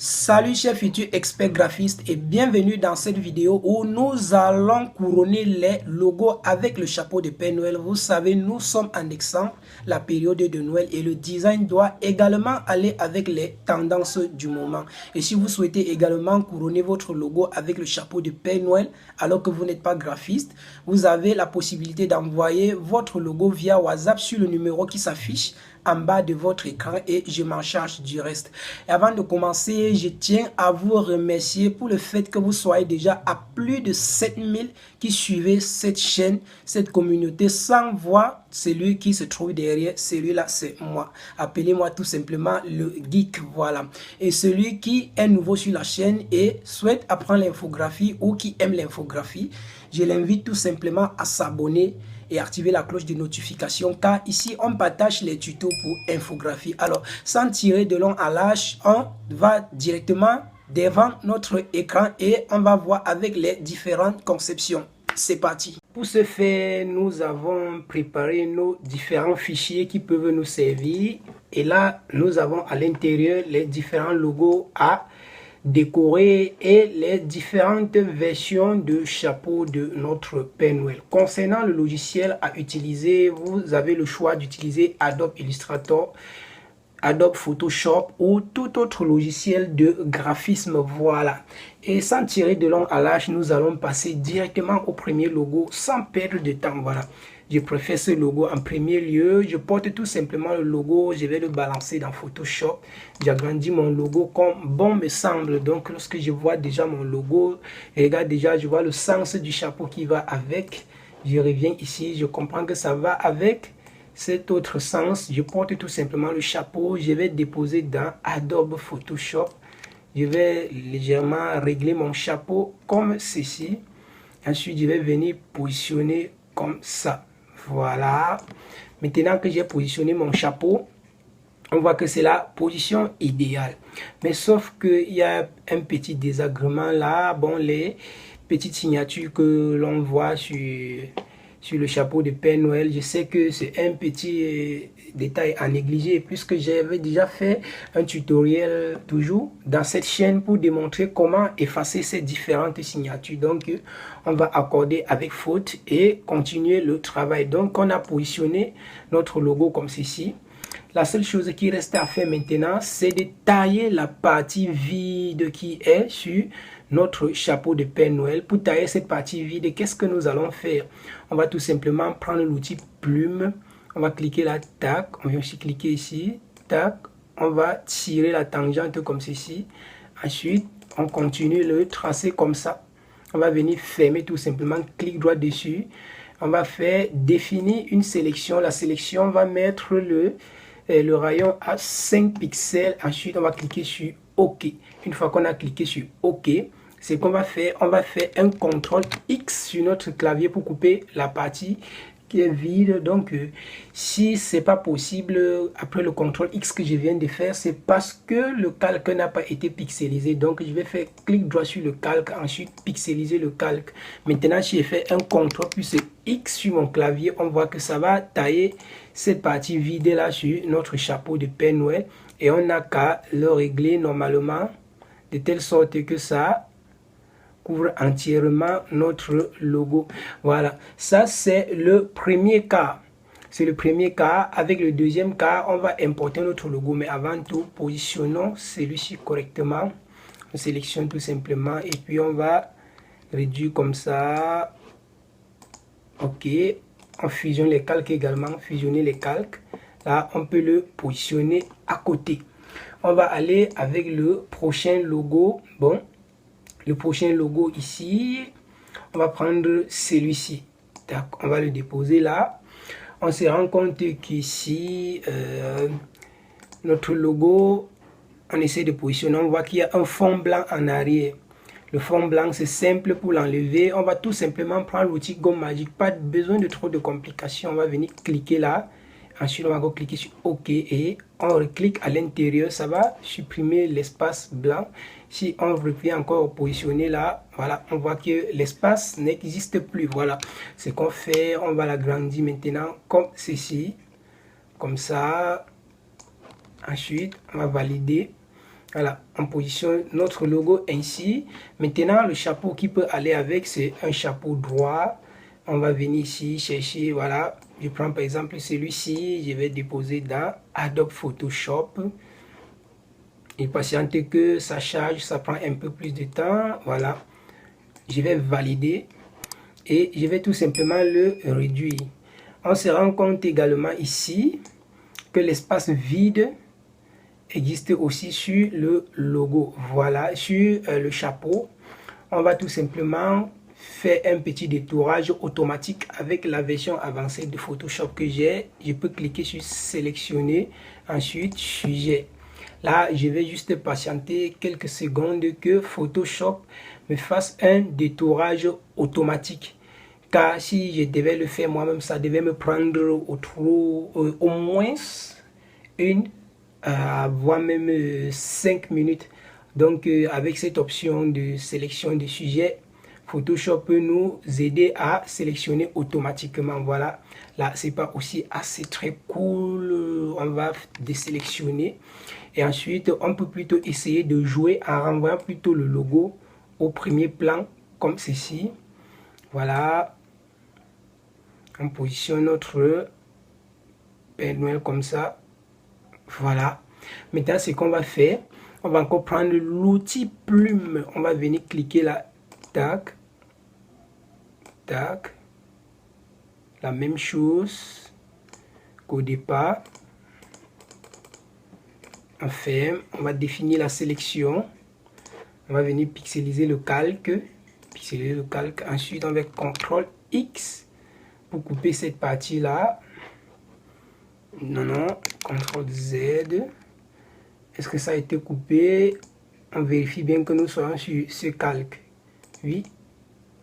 Salut chers futurs experts graphistes et bienvenue dans cette vidéo où nous allons couronner les logos avec le chapeau de Père Noël. Vous savez, nous sommes en décembre, la période de Noël, et le design doit également aller avec les tendances du moment. Et si vous souhaitez également couronner votre logo avec le chapeau de Père Noël alors que vous n'êtes pas graphiste, vous avez la possibilité d'envoyer votre logo via WhatsApp sur le numéro qui s'affiche en bas de votre écran et je m'en charge du reste. Et avant de commencer, je tiens à vous remercier pour le fait que vous soyez déjà à plus de 7000 qui suivez cette chaîne, cette communauté sans voir celui qui se trouve derrière. Celui-là, c'est moi. Appelez-moi tout simplement le geek, voilà. Et celui qui est nouveau sur la chaîne et souhaite apprendre l'infographie ou qui aime l'infographie, je l'invite tout simplement à s'abonner et activer la cloche de notification car ici on partage les tutos pour infographie. Alors sans tirer de long à large, on va directement devant notre écran et on va voir avec les différentes conceptions. C'est parti. Pour ce faire, nous avons préparé nos différents fichiers qui peuvent nous servir et là nous avons à l'intérieur les différents logos à décorer et les différentes versions de chapeau de notre Père Noël. Concernant le logiciel à utiliser, vous avez le choix d'utiliser Adobe Illustrator, Adobe Photoshop ou tout autre logiciel de graphisme, voilà. Et sans tirer de long à large, nous allons passer directement au premier logo sans perdre de temps, voilà. Je préfère ce logo en premier lieu. Je porte tout simplement le logo. Je vais le balancer dans Photoshop. J'agrandis mon logo comme bon me semble. Donc, lorsque je vois déjà mon logo, regarde déjà, je vois le sens du chapeau qui va avec. Je reviens ici. Je comprends que ça va avec cet autre sens. Je porte tout simplement le chapeau. Je vais déposer dans Adobe Photoshop. Je vais légèrement régler mon chapeau comme ceci. Ensuite, je vais venir positionner comme ça. Voilà. Maintenant que j'ai positionné mon chapeau, on voit que c'est la position idéale. Mais sauf qu'il y a un petit désagrément là. Bon, les petites signatures que l'on voit sur le chapeau de Père Noël, je sais que c'est un petit détail à négliger puisque j'avais déjà fait un tutoriel toujours dans cette chaîne pour démontrer comment effacer ces différentes signatures. Donc on va accorder avec faute et continuer le travail. Donc on a positionné notre logo comme ceci. La seule chose qui reste à faire maintenant, c'est de tailler la partie vide qui est sur notre chapeau de Père Noël. Pour tailler cette partie vide, qu'est-ce que nous allons faire? On va tout simplement prendre l'outil plume. On va cliquer là, tac. On va aussi cliquer ici, tac. On va tirer la tangente comme ceci. Ensuite, on continue le tracer comme ça. On va venir fermer tout simplement, clic droit dessus. On va faire définir une sélection. La sélection va mettre le rayon à 5 pixels. Ensuite, on va cliquer sur OK. Une fois qu'on a cliqué sur OK, c'est qu'on va faire, on va faire un CTRL X sur notre clavier pour couper la partie qui est vide. Donc si c'est pas possible après le CTRL X que je viens de faire, c'est parce que le calque n'a pas été pixelisé. Donc je vais faire clic droit sur le calque, ensuite pixeliser le calque. Maintenant si je fais un CTRL plus X sur mon clavier, on voit que ça va tailler cette partie vide là sur notre chapeau de Père Noël et on n'a qu'à le régler normalement de telle sorte que ça couvre entièrement notre logo. Voilà, ça c'est le premier cas. C'est le premier cas. Avec le deuxième cas, on va importer notre logo. Mais avant tout, positionnons celui-ci correctement. On sélectionne tout simplement et puis on va réduire comme ça. OK. On fusionne les calques également. Fusionner les calques. Là, on peut le positionner à côté. On va aller avec le prochain logo. Bon, le prochain logo ici, on va prendre celui-ci. On va le déposer là. On se rend compte qu'ici, notre logo, on essaie de positionner. On voit qu'il y a un fond blanc en arrière. Le fond blanc, c'est simple pour l'enlever. On va tout simplement prendre l'outil gomme magique. Pas besoin de trop de complications. On va venir cliquer là. Ensuite, on va cliquer sur OK et on reclique à l'intérieur. Ça va supprimer l'espace blanc. Si on revient encore positionner là, voilà, on voit que l'espace n'existe plus. Voilà, ce qu'on fait, on va l'agrandir maintenant comme ceci. Comme ça. Ensuite, on va valider. Voilà, on positionne notre logo ainsi. Maintenant, le chapeau qui peut aller avec, c'est un chapeau droit. On va venir ici chercher, voilà. Je prends par exemple celui-ci, je vais déposer dans Adobe Photoshop. Il patiente que ça charge, ça prend un peu plus de temps. Voilà, je vais valider et je vais tout simplement le réduire. On se rend compte également ici que l'espace vide existe aussi sur le logo. Voilà, sur le chapeau, on va tout simplement faire un petit détourage automatique avec la version avancée de Photoshop que j'ai. Je peux cliquer sur sélectionner, ensuite sujet. Là, je vais juste patienter quelques secondes que Photoshop me fasse un détourage automatique. Car si je devais le faire moi-même, ça devait me prendre au moins voire même 5 minutes. Donc avec cette option de sélection de sujet, Photoshop peut nous aider à sélectionner automatiquement. Voilà, là c'est pas aussi assez très cool. On va désélectionner et ensuite on peut plutôt essayer de jouer en renvoyant plutôt le logo au premier plan comme ceci. Voilà, on positionne notre Père Noël comme ça. Voilà, maintenant ce qu'on va faire, on va encore prendre l'outil plume, on va venir cliquer là, tac, tac, la même chose qu'au départ. On ferme, on va définir la sélection, on va venir pixeliser le calque, ensuite on va CTRL X pour couper cette partie là. Non, CTRL Z. Est-ce que ça a été coupé? On vérifie bien que nous soyons sur ce calque. Oui.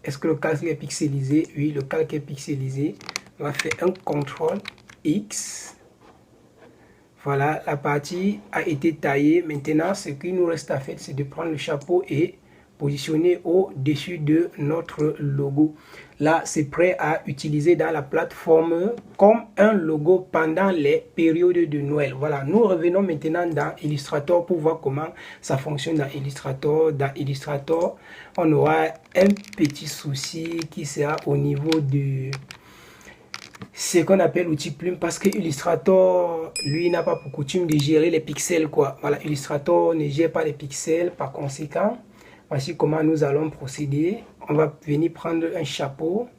Est-ce que le calque est pixelisé? Oui, le calque est pixelisé. On va faire un CTRL X. Voilà, la partie a été taillée. Maintenant, ce qu'il nous reste à faire, c'est de prendre le chapeau et positionner au-dessus de notre logo. Là, c'est prêt à utiliser dans la plateforme comme un logo pendant les périodes de Noël. Voilà, nous revenons maintenant dans Illustrator pour voir comment ça fonctionne dans Illustrator. Dans Illustrator, on aura un petit souci qui sera au niveau de ce qu'on appelle l'outil plume, parce que Illustrator, lui, n'a pas pour coutume de gérer les pixels, quoi. Voilà, Illustrator ne gère pas les pixels, par conséquent, voici comment nous allons procéder. On va venir prendre un chapeau.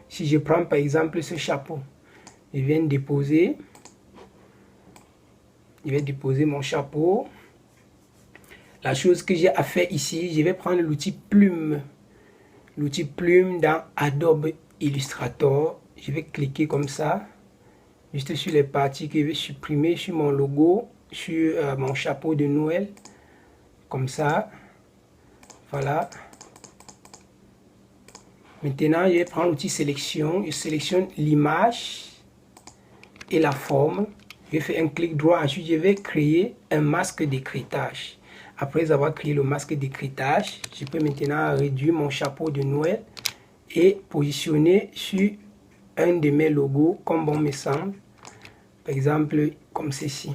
Si je prends par exemple ce chapeau, je viens déposer. Je vais déposer mon chapeau. La chose que j'ai à faire ici, je vais prendre l'outil plume. L'outil plume dans Adobe Illustrator. Je vais cliquer comme ça, juste sur les parties que je vais supprimer sur mon logo, sur mon chapeau de Noël, comme ça. Voilà. Maintenant, je vais prendre l'outil sélection. Je sélectionne l'image et la forme. Je vais faire un clic droit. Ensuite, je vais créer un masque d'écrêtage. Après avoir créé le masque d'écrêtage, je peux maintenant réduire mon chapeau de Noël et positionner sur un de mes logos comme bon me semble. Par exemple, comme ceci.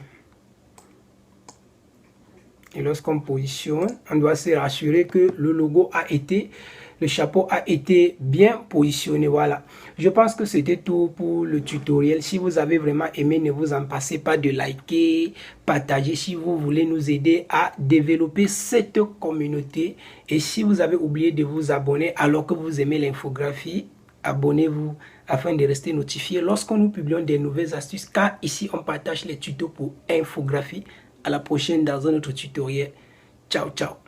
Et lorsqu'on positionne, on doit se rassurer que le chapeau a été bien positionné. Voilà. Je pense que c'était tout pour le tutoriel. Si vous avez vraiment aimé, ne vous en passez pas de liker, partager si vous voulez nous aider à développer cette communauté. Et si vous avez oublié de vous abonner alors que vous aimez l'infographie, abonnez-vous afin de rester notifié lorsqu'on nous publions des nouvelles astuces, car ici on partage les tutos pour infographie. À la prochaine dans un autre tutoriel. Ciao, ciao.